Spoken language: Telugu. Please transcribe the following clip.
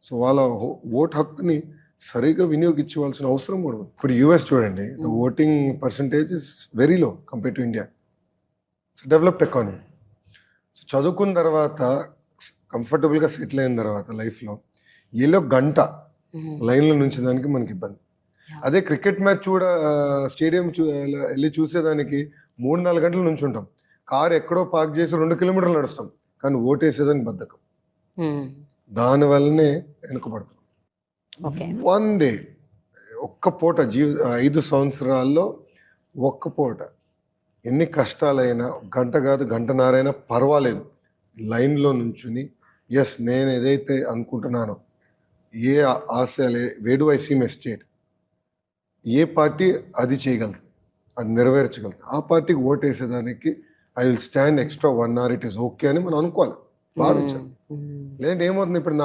సో వాళ్ళ ఓట్ హక్కుని సరిగా వినియోగించుకోవాల్సిన అవసరం కూడా ఉంది. ఇప్పుడు యూఎస్ చూడండి, voting percentage is very low compare to India. So developed economy. So చదువుకున్న తర్వాత కంఫర్టబుల్గా సెటిల్ అయిన తర్వాత లైఫ్లో ఏలో గంట లైన్లో నుంచి దానికి మనకి ఇబ్బంది. అదే క్రికెట్ మ్యాచ్ స్టేడియం వెళ్ళి చూసేదానికి 3-4 గంటల నుంచి ఉంటాం. కారు ఎక్కడో పార్క్ చేసి 2 కిలోమీటర్లు నడుస్తాం, కానీ ఓటేసేదానికి బద్ధకం. దానివల్లనే వెనుకబడుతున్నాం. వన్ డే ఒక్క పూట 5 సంవత్సరాల్లో ఒక్క పూట ఎన్ని కష్టాలైనా గంట కాదు గంటన్నరైనా పర్వాలేదు లైన్లో నుంచుని ఎస్ నేను ఏదైతే అనుకుంటున్నానో, ఏ ఆశలే వేడు ఐ సీ మై స్టేట్, ఏ పార్టీ అది చేయగలదు, అది నెరవేర్చగలదు, ఆ పార్టీకి ఓటేసేదానికి I will stand extra 1 hour, it is okay అని మనం అనుకోవాలి, భావించాలి. లేదంటే ఏమవుతుంది, ఇప్పుడు